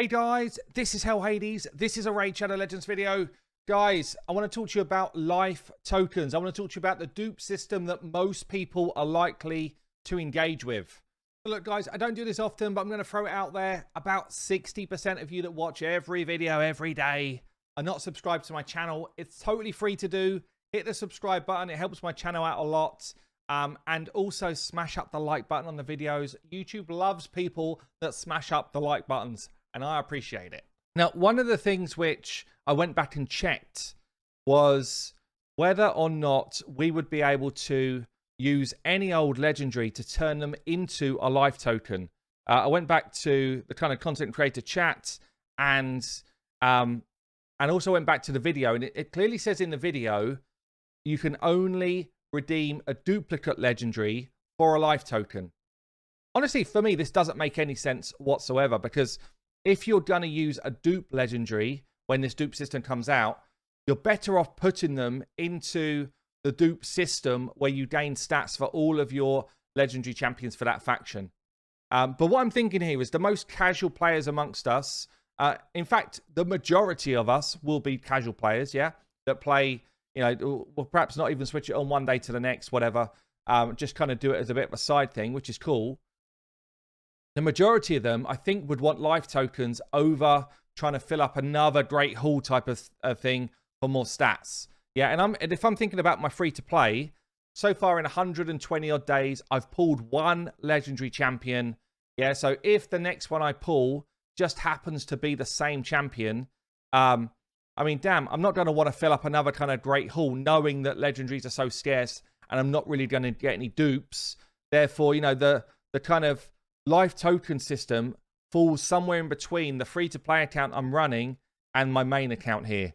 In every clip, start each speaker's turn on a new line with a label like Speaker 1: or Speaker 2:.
Speaker 1: Hey guys, this is Hell Hades. This is a Raid Shadow Legends video. Guys, I want to talk to you about life tokens. I want to talk to you about the dupe system that most people are likely to engage with. Look guys, I don't do this often, but I'm going to throw it out there. About 60% of you that watch every video every day are not subscribed to my channel. It's totally free to do. Hit the subscribe button. It helps my channel out a lot. And also smash up the like button on the videos. YouTube loves people that smash up the like buttons, and I appreciate it. Now, one of the things which I went back and checked was whether or not we would be able to use any old legendary to turn them into a life token. I went back to the kind of content creator chat and also went back to the video, and it clearly says in the video you can only redeem a duplicate legendary for a life token. Honestly, for me, this doesn't make any sense whatsoever, because if you're going to use a dupe legendary when this dupe system comes out, you're better off putting them into the dupe system where you gain stats for all of your legendary champions for that faction. But what I'm thinking here is the most casual players amongst us, in fact, the majority of us will be casual players, yeah, that play, you know, will perhaps not even switch it on one day to the next, whatever. Just kind of do it as a bit of a side thing, which is cool. The majority of them, I think, would want life tokens over trying to fill up another great haul type of thing for more stats. Yeah, and if I'm thinking about my free-to-play, so far in 120 odd days, I've pulled one legendary champion. Yeah, so if the next one I pull just happens to be the same champion, I mean, damn, I'm not going to want to fill up another kind of great haul knowing that legendaries are so scarce and I'm not really going to get any dupes. Therefore, you know, the kind of life token system falls somewhere in between the free-to-play account I'm running and my main account here.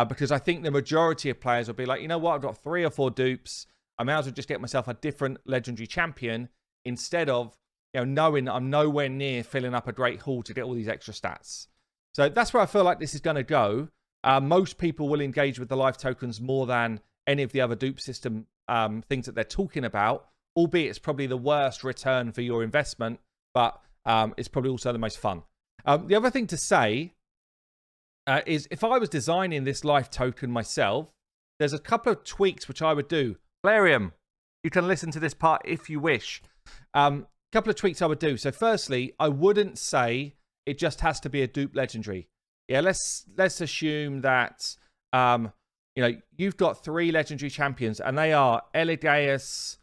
Speaker 1: Because I think the majority of players will be like, you know what, I've got 3 or 4 dupes. I may as well just get myself a different legendary champion instead of, you know, knowing I'm nowhere near filling up a great haul to get all these extra stats. So that's where I feel like this is going to go. Most people will engage with the life tokens more than any of the other dupe system things that they're talking about, albeit it's probably the worst return for your investment, but it's probably also the most fun. The other thing to say is if I was designing this life token myself, there's a couple of tweaks which I would do. Plarium, you can listen to this part if you wish. A couple of tweaks I would do. So firstly, I wouldn't say it just has to be a dupe legendary. Yeah, let's assume that you know, you've got 3 legendary champions, and they are Legendaries,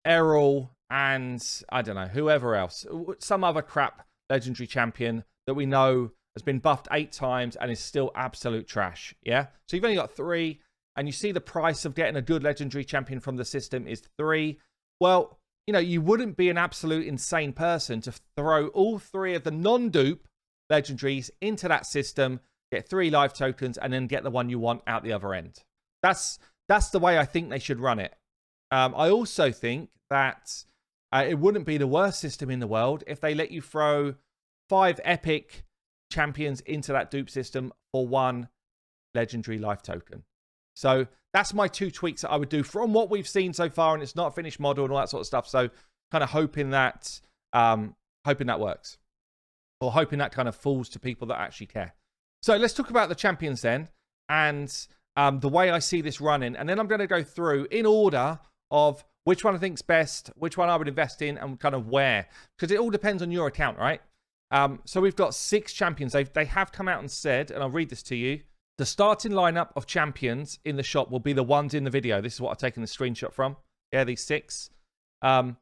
Speaker 1: Errol, and I don't know, whoever else, some other crap legendary champion that we know has been buffed 8 times and is still absolute trash. Yeah, so you've only got 3, and you see the price of getting a good legendary champion from the system is 3. Well, you know, you wouldn't be an absolute insane person to throw all 3 of the non-dupe legendaries into that system, get 3 life tokens, and then get the one you want out the other end. That's the way I think they should run it. I also think that it wouldn't be the worst system in the world if they let you throw 5 epic champions into that dupe system for 1 legendary life token. So that's my 2 tweaks that I would do from what we've seen so far, and it's not a finished model and all that sort of stuff. So kind of hoping that works, or hoping that kind of falls to people that actually care. So let's talk about the champions then, and the way I see this running, and then I'm going to go through in order of which one I think's best, which one I would invest in, and kind of where, because it all depends on your account, right? So we've got 6 champions. They have come out and said, and I'll read this to you, the starting lineup of champions in the shop will be the ones in the video. This is what I've taken the screenshot from. Yeah, these 6. In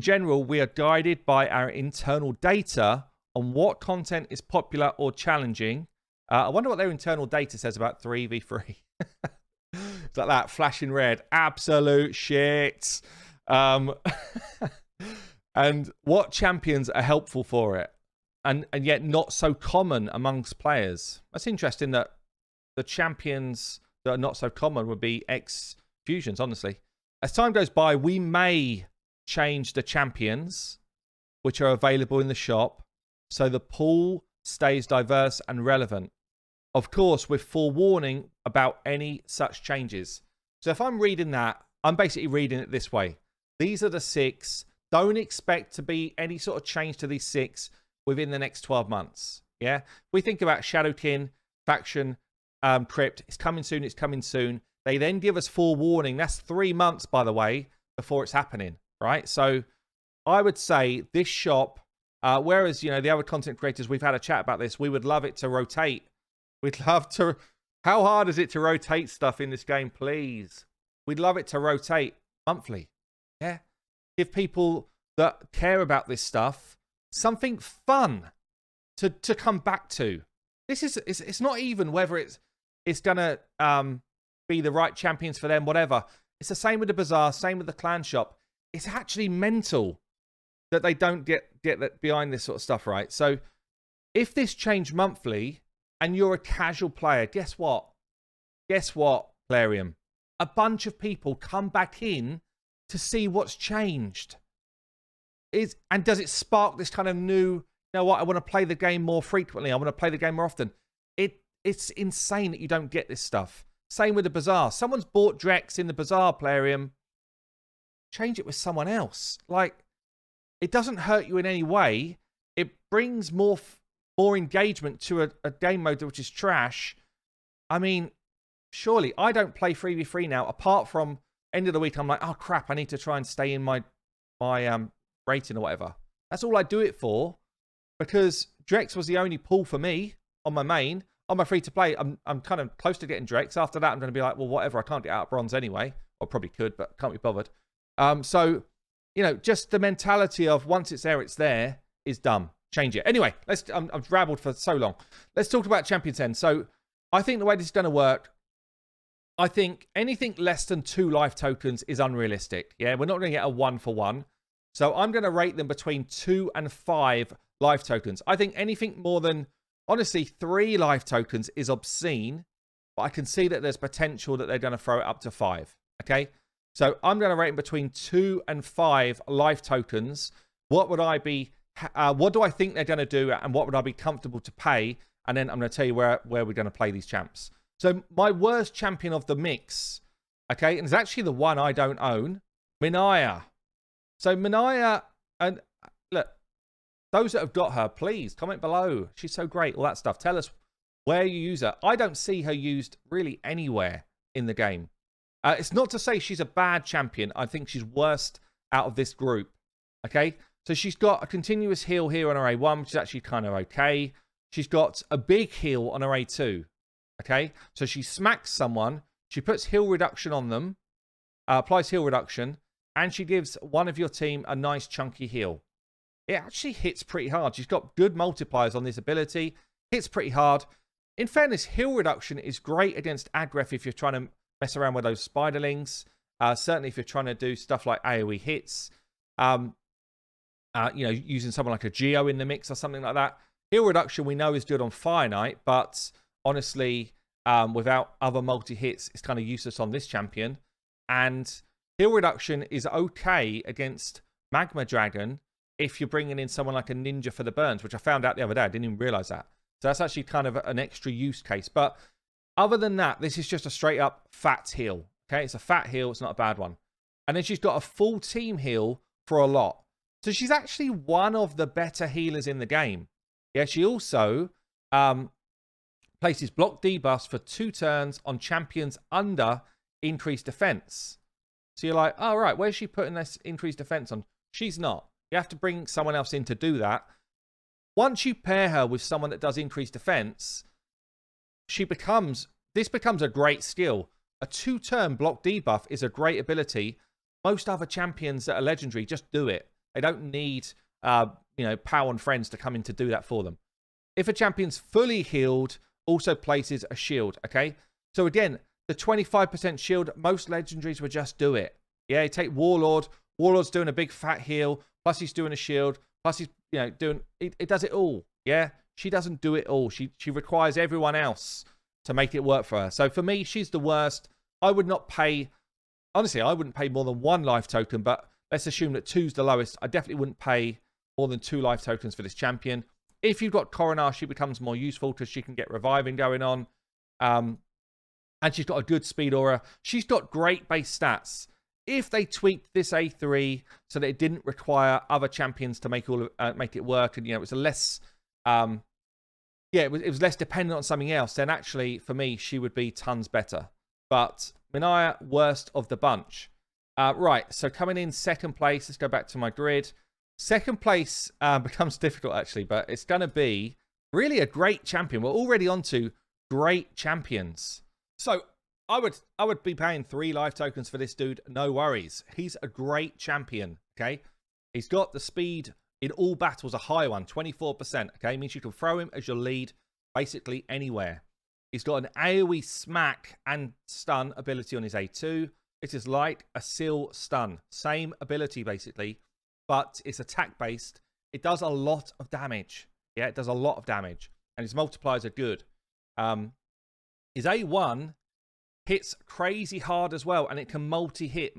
Speaker 1: general, we are guided by our internal data on what content is popular or challenging. I wonder what their internal data says about 3v3. It's like that, flashing red. Absolute shit. And what champions are helpful for it. And yet not so common amongst players. That's interesting that the champions that are not so common would be ex-fusions, honestly. As time goes by, we may change the champions which are available in the shop so the pool stays diverse and relevant. Of course, with forewarning about any such changes. So if I'm reading that, I'm basically reading it this way. These are the 6. Don't expect to be any sort of change to these 6 within the next 12 months. Yeah, we think about Shadowkin, Faction, Crypt. It's coming soon. It's coming soon. They then give us forewarning. That's 3 months, by the way, before it's happening, right? So I would say this shop, whereas, you know, the other content creators, we've had a chat about this. We would love it to rotate. We'd love to. How hard is it to rotate stuff in this game, please? We'd love it to rotate monthly. Yeah. Give people that care about this stuff something fun to come back to. This is, it's not even whether it's gonna be the right champions for them, whatever. It's the same with the bazaar, same with the clan shop. It's actually mental that they don't get that behind this sort of stuff, right? So if this changed monthly and you're a casual player, guess what? Guess what, Plarium? A bunch of people come back in to see what's changed. And does it spark this kind of new, you know what, I want to play the game more frequently. I want to play the game more often. It's insane that you don't get this stuff. Same with the bazaar. Someone's bought Drex in the bazaar, Plarium. Change it with someone else. Like, it doesn't hurt you in any way. It brings more engagement to a game mode which is trash. I mean, surely I don't play 3v3 now. Apart from end of the week, I'm like, oh crap, I need to try and stay in my rating or whatever. That's all I do it for, because Drex was the only pull for me on my main. On my free to play, I'm kind of close to getting Drex. After that, I'm going to be like, well, whatever. I can't get out of bronze anyway, or probably could, but can't be bothered. So, you know, just the mentality of once it's there is dumb. Change it. Anyway, I've rabbled for so long. Let's talk about Champion 10. So I think the way this is going to work, I think anything less than 2 life tokens is unrealistic. Yeah, we're not going to get a 1-for-1. So I'm going to rate them between 2 and 5 life tokens. I think anything more than, honestly, 3 life tokens is obscene. But I can see that there's potential that they're going to throw it up to 5. Okay? So I'm going to rate them between 2 and 5 life tokens. What would I be... what do I think they're going to do, and what would I be comfortable to pay? And then I'm going to tell you where we're going to play these champs. So my worst champion of the mix, okay, and it's actually the one I don't own, Minia. So Minia, and look, those that have got her, please comment below. She's so great, all that stuff. Tell us where you use her. I don't see her used really anywhere in the game. It's not to say she's a bad champion. I think she's worst out of this group, okay? So she's got a continuous heal here on her A1, which is actually kind of okay. She's got a big heal on her A2, okay? So she smacks someone, she puts heal reduction on them, applies heal reduction, and she gives one of your team a nice chunky heal. It actually hits pretty hard. She's got good multipliers on this ability. Hits pretty hard. In fairness, heal reduction is great against Agref if you're trying to mess around with those spiderlings. Certainly if you're trying to do stuff like AoE hits. You know, using someone like a Geo in the mix or something like that. Heal reduction we know is good on Fire Knight, but honestly, without other multi-hits, it's kind of useless on this champion. And heal reduction is okay against Magma Dragon if you're bringing in someone like a Ninja for the burns, which I found out the other day. I didn't even realize that. So that's actually kind of an extra use case. But other than that, this is just a straight up fat heal. Okay, it's a fat heal. It's not a bad one. And then she's got a full team heal for a lot. So she's actually one of the better healers in the game. Yeah, she also places block debuffs for 2 turns on champions under increased defense. So you're like, oh, right, where's she putting this increased defense on? She's not. You have to bring someone else in to do that. Once you pair her with someone that does increased defense, this becomes a great skill. A 2-turn block debuff is a great ability. Most other champions that are legendary just do it. They don't need, you know, Pow and friends to come in to do that for them. If a champion's fully healed, also places a shield, okay? So again, the 25% shield, most legendaries would just do it. Yeah, you take Warlord. Warlord's doing a big fat heal, plus he's doing a shield, plus he's, you know, doing... It does it all, yeah? She doesn't do it all. She requires everyone else to make it work for her. So for me, she's the worst. I would not pay... Honestly, I wouldn't pay more than 1 life token, but let's assume that 2's the lowest. I definitely wouldn't pay more than 2 life tokens for this champion. If you've got Coronar, she becomes more useful because she can get reviving going on. And she's got a good speed aura. She's got great base stats. if they tweaked this A3 so that it didn't require other champions to make make it work, and it was a less, it was less dependent on something else, then actually for me she would be tons better. But Minia, worst of the bunch. Right, so coming in second place, let's go back to my grid. Second place becomes difficult actually, but it's going to be really a great champion. We're already on to great champions. So I would be paying 3 life tokens for this dude, no worries. He's a great champion, okay? He's got the speed in all battles, a high one, 24%, okay? Means you can throw him as your lead basically anywhere. He's got an AoE smack and stun ability on his A2. It is like a seal stun. Same ability basically, but it's attack based. It does a lot of damage. Yeah, it does a lot of damage. And his multipliers are good. His A1 hits crazy hard as well, and it can multi-hit.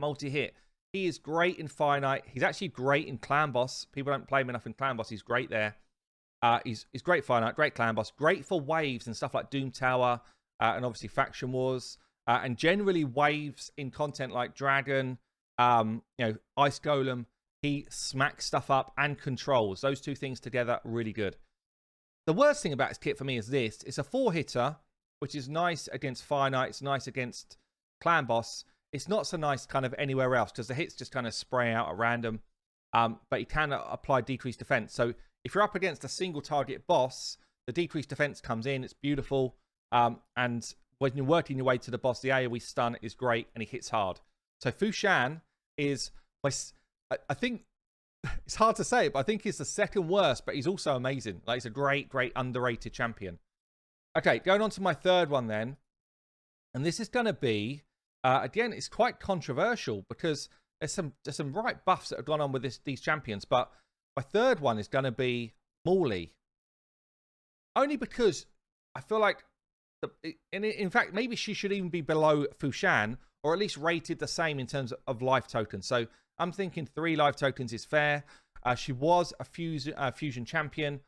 Speaker 1: He is great in Finite. He's actually great in Clan Boss. People don't play him enough in Clan Boss. He's great there. He's great Finite, great Clan Boss, great for waves and stuff like Doom Tower, and obviously Faction Wars, and generally waves in content like Dragon, Ice Golem. He smacks stuff up and controls. Those two things together, really good. The worst thing about his kit for me is this. It's a 4-hitter, which is nice against Finite. It's nice against Clan Boss. It's not so nice kind of anywhere else because the hits just kind of spray out at random. But you can apply decreased defense. So if you're up against a single target boss, the decreased defense comes in. It's beautiful. And when you're working your way to the boss, the AoE stun is great and he hits hard. So Fushan is, I think, it's hard to say, but I think he's the second worst, but he's also amazing. Like, he's a great underrated champion. Okay, going on to my third one then. And this is going to be, again, it's quite controversial because there's some right buffs that have gone on with these champions. But my third one is going to be Morley. Only because I feel like, in fact, maybe she should even be below Fushan, or at least rated the same in terms of life tokens. So I'm thinking 3 life tokens is fair. She was a fusion champion.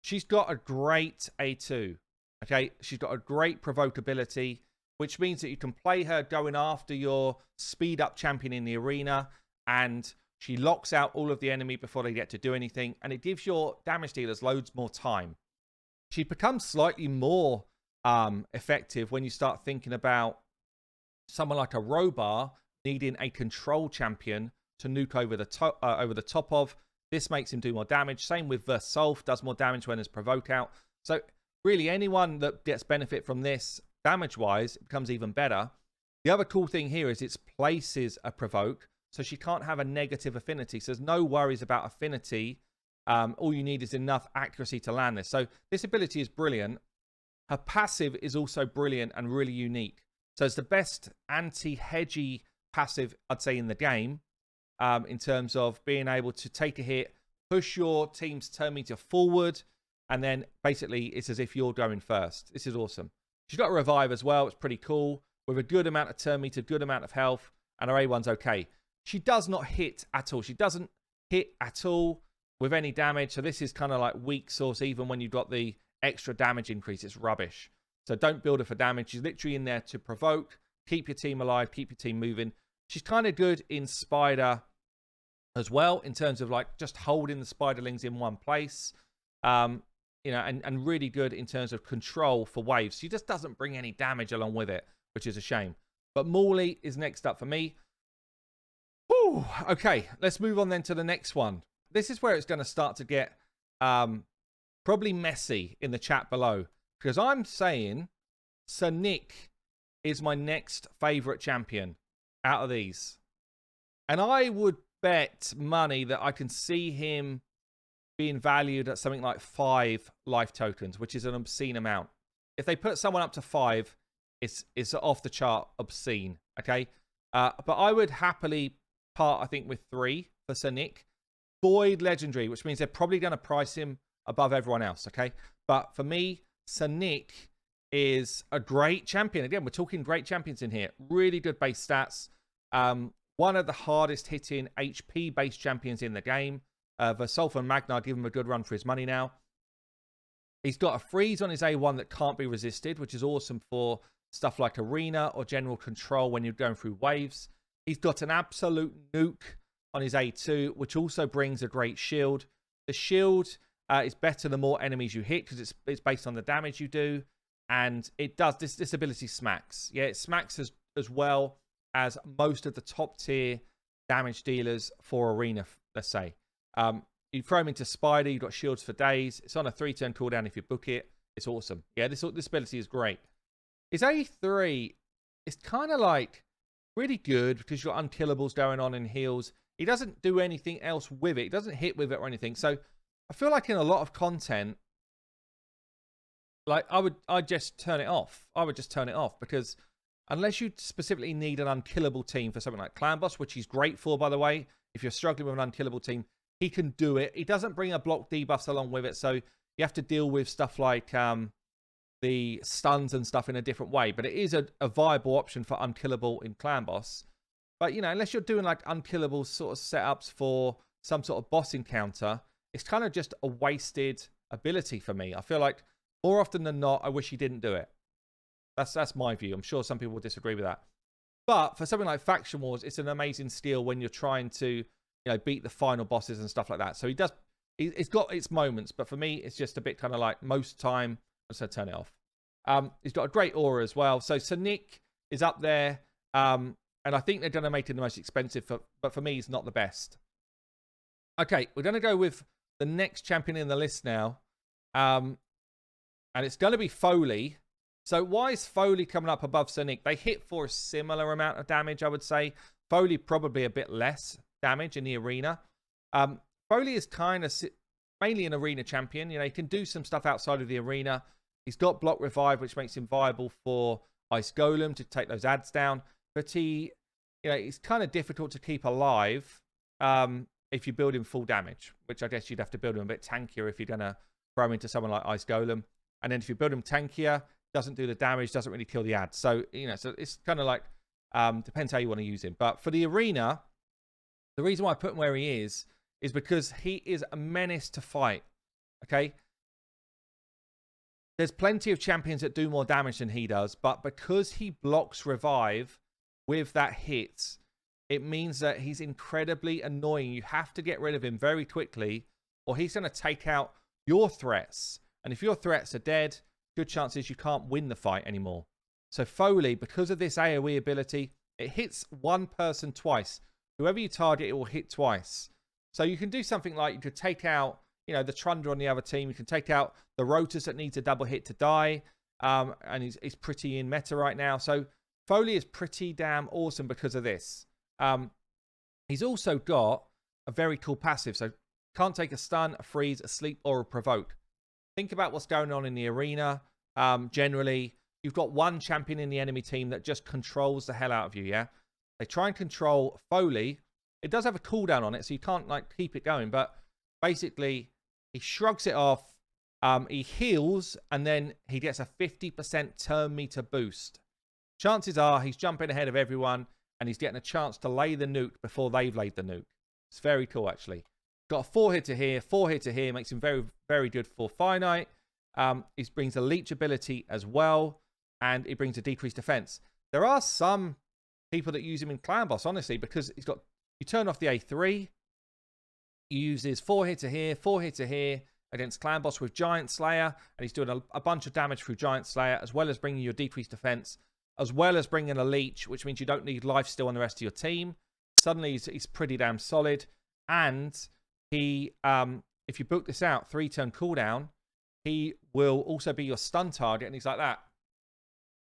Speaker 1: She's got a great A2. Okay, she's got a great provoke ability, which means that you can play her going after your speed up champion in the arena, and she locks out all of the enemy before they get to do anything, and it gives your damage dealers loads more time. She becomes slightly more effective when you start thinking about someone like a Robar needing a control champion to nuke over the top of. This makes him do more damage. Same with Versolf, does more damage when there's provoke out. So really, anyone that gets benefit from this damage-wise, it becomes even better. The other cool thing here is it places a provoke, so she can't have a negative affinity. So there's no worries about affinity. All you need is enough accuracy to land this. So this ability is brilliant. Her passive is also brilliant and really unique. So it's the best anti-hedgy passive, I'd say, in the game, in terms of being able to take a hit, push your team's turn meter forward, and then basically it's as if you're going first. This is awesome. She's got a revive as well. It's pretty cool. With a good amount of turn meter, good amount of health, and her A1's okay. She does not hit at all. She doesn't hit at all with any damage. So this is kind of like weak source, even when you've got the extra damage increase. It's rubbish. So don't build her for damage. She's literally in there to provoke, keep your team alive, keep your team moving. She's kind of good in Spider as well, in terms of like just holding the Spiderlings in one place. And really good in terms of control for waves. She just doesn't bring any damage along with it, which is a shame. But Morley is next up for me. Whew, okay, let's move on then to the next one. This is where it's going to start to get probably messy in the chat below, because I'm saying Sir Nick is my next favourite champion out of these. And I would bet money that I can see him being valued at something like 5 life tokens, which is an obscene amount. If they put someone up to 5, it's off the chart obscene, okay? But I would happily part, I think, with 3 for Sir Nick. Void Legendary, which means they're probably going to price him above everyone else, okay? But for me, Sir Nick is a great champion. Again, we're talking great champions in here. Really good base stats. One of the hardest hitting HP-based champions in the game. Versolf and Magnar give him a good run for his money now. He's got a freeze on his A1 that can't be resisted, which is awesome for stuff like Arena or General Control when you're going through waves. He's got an absolute nuke on his A2, which also brings a great shield. The shield is better the more enemies you hit because it's based on the damage you do. And it does, this ability smacks. Yeah, it smacks as well as most of the top tier damage dealers for Arena, let's say. You throw him into Spider, you've got shields for days. It's on a 3-turn cooldown if you book it. It's awesome. Yeah, this ability is great. His A3 is kind of like really good because you've got unkillables going on and heals. He doesn't do anything else with it. He doesn't hit with it or anything. So I feel like in a lot of content, like I'd just turn it off. I would just turn it off because unless you specifically need an unkillable team for something like Clan Boss, which he's great for, by the way, if you're struggling with an unkillable team, he can do it. He doesn't bring a block debuffs along with it, so you have to deal with stuff like the stuns and stuff in a different way. But it is a viable option for unkillable in Clan Boss. But, you know, unless you're doing like unkillable sort of setups for some sort of boss encounter, it's kind of just a wasted ability for me. I feel like more often than not, I wish he didn't do it. That's my view. I'm sure some people will disagree with that. But for something like Faction Wars, it's an amazing steal when you're trying to, you know, beat the final bosses and stuff like that. So it's got its moments, but for me, it's just a bit kind of like most time, I said turn it off. He's got a great aura as well. So Sonic is up there, and I think they're going to make it the most expensive, but for me, he's not the best. Okay, we're going to go with the next champion in the list now, and it's going to be Foley. So why is Foley coming up above Sonic? They hit for a similar amount of damage, I would say. Foley probably a bit less damage in the arena. Foley is kind of mainly an arena champion. You know, he can do some stuff outside of the arena. He's got block revive, which makes him viable for Ice Golem to take those ads down. But you know, it's kind of difficult to keep alive if you build him full damage, which I guess you'd have to build him a bit tankier if you're going to throw him into someone like Ice Golem. And then if you build him tankier, doesn't do the damage, doesn't really kill the ads. So, you know, so it's kind of like, depends how you want to use him. But for the arena, the reason why I put him where he is because he is a menace to fight. Okay? There's plenty of champions that do more damage than he does, but because he blocks revive with that hit, it means that he's incredibly annoying. You have to get rid of him very quickly, or he's going to take out your threats. And if your threats are dead, good chances you can't win the fight anymore. So Foley, because of this AoE ability, it hits one person twice. Whoever you target, it will hit twice. So you can do something like you could take out, you know, the Trundra on the other team. You can take out the Rotus that needs a double hit to die. And he's pretty in meta right now. So Foley is pretty damn awesome because of this. He's also got a very cool passive. So can't take a stun, a freeze, a sleep, or a provoke. Think about what's going on in the arena. Generally, you've got one champion in the enemy team that just controls the hell out of you, yeah? They try and control Foley. It does have a cooldown on it, so you can't like keep it going. But basically, he shrugs it off. He heals, and then he gets a 50% turn meter boost. Chances are he's jumping ahead of everyone, and he's getting a chance to lay the nuke before they've laid the nuke. It's very cool, actually. Got a 4-hitter here, 4-hitter here. Makes him very, very good for Finite. He brings a leech ability as well, and it brings a decreased defense. There are some people that use him in Clan Boss, honestly, because he's got... You turn off the A3. He uses 4-hitter here, 4-hitter here against Clan Boss with Giant Slayer, and he's doing a bunch of damage through Giant Slayer, as well as bringing your decreased defense, as well as bringing a leech, which means you don't need life steal on the rest of your team. Suddenly, he's pretty damn solid. And he, if you book this out, 3-turn cooldown, he will also be your stun target. And he's like that.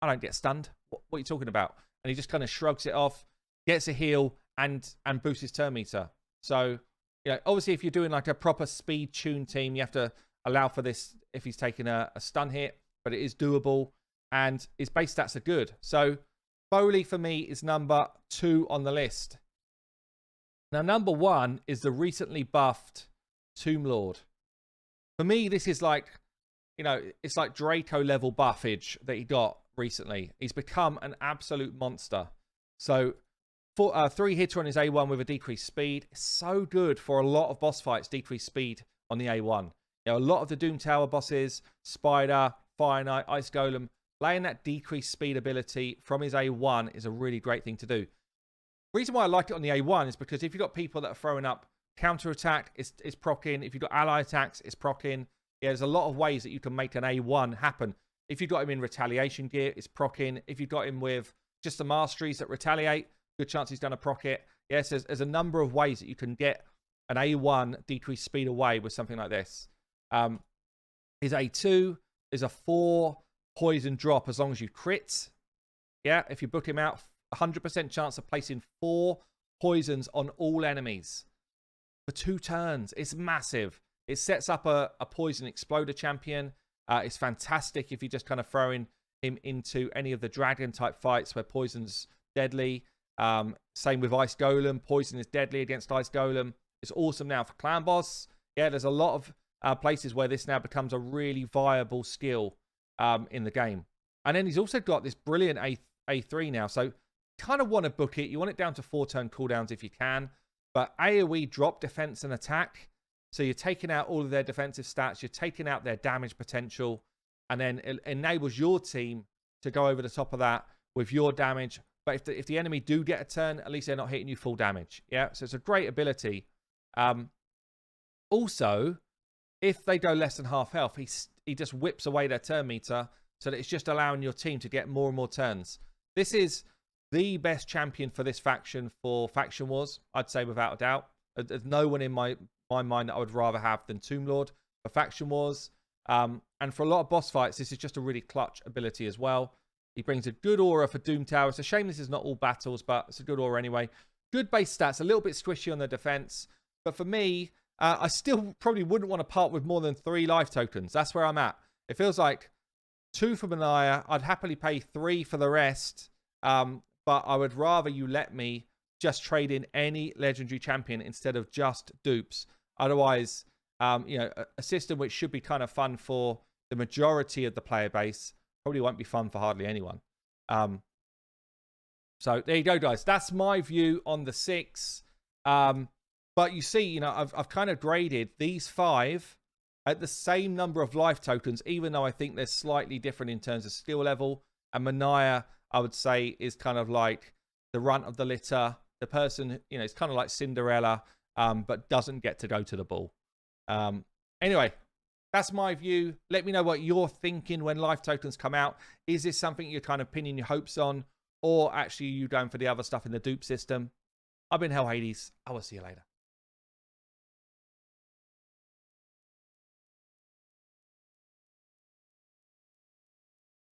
Speaker 1: I don't get stunned. What are you talking about? And he just kind of shrugs it off, gets a heal, and boosts his turn meter. So, you know, obviously, if you're doing like a proper speed tune team, you have to allow for this if he's taking a stun hit, but it is doable. And his base stats are good. So Foley for me is number 2 on the list. Now, number 1 is the recently buffed Tomblord. For me, this is like, you know, it's like Draco level buffage that he got recently. He's become an absolute monster. So 3-hitter on his A1 with a decreased speed. So good for a lot of boss fights, decreased speed on the A1. You know, a lot of the Doom Tower bosses, Spider, Fire Knight, Ice Golem, laying that decreased speed ability from his A1 is a really great thing to do. reason why I like it on the A1 is because if you've got people that are throwing up counter attack, it's proccing. If you've got ally attacks, it's proccing. Yeah, there's a lot of ways that you can make an A1 happen. If you've got him in retaliation gear, it's proccing. If you've got him with just the masteries that retaliate, good chance he's going to proc it. Yes, there's a number of ways that you can get an A1 decreased speed away with something like this. His A2 is a 4 poison drop as long as you crit. Yeah, if you book him out, 100% chance of placing 4 poisons on all enemies for 2 turns. It's massive. It sets up a poison exploder champion. It's fantastic if you're just kind of throwing him into any of the dragon type fights where poison's deadly. Same with Ice Golem. Poison is deadly against Ice Golem. It's awesome now for Clan Boss. Yeah, there's a lot of places where this now becomes a really viable skill in the game. And then he's also got this brilliant A3 now. So kind of want to book it. You want it down to 4-turn cooldowns if you can. But AoE drop defense and attack. So you're taking out all of their defensive stats. You're taking out their damage potential. And then it enables your team to go over the top of that with your damage. But if the enemy do get a turn, at least they're not hitting you full damage. Yeah, so it's a great ability. Also, if they go less than half health, he just whips away their turn meter so that it's just allowing your team to get more and more turns. This is the best champion for this faction for Faction Wars, I'd say without a doubt. There's no one in my mind that I would rather have than Tomblord for Faction Wars. And for a lot of boss fights, this is just a really clutch ability as well. He brings a good aura for Doom Tower. It's a shame this is not all battles, but it's a good aura anyway. Good base stats, a little bit squishy on the defense. But for me, I still probably wouldn't want to part with more than 3 life tokens. That's where I'm at. It feels like 2 for Minia. I'd happily pay 3 for the rest. But I would rather you let me just trade in any legendary champion instead of just dupes. Otherwise, you know, a system which should be kind of fun for the majority of the player base probably won't be fun for hardly anyone. So there you go, guys. That's my view on the 6. But you see, you know, I've kind of graded these 5 at the same number of life tokens, even though I think they're slightly different in terms of skill level. And Minia, I would say, is kind of like the runt of the litter. The person, you know, it's kind of like Cinderella, but doesn't get to go to the ball. Anyway, that's my view. Let me know what you're thinking when life tokens come out. Is this something you're kind of pinning your hopes on? Or actually you going for the other stuff in the dupe system? I've been Hell Hades. I will see you later.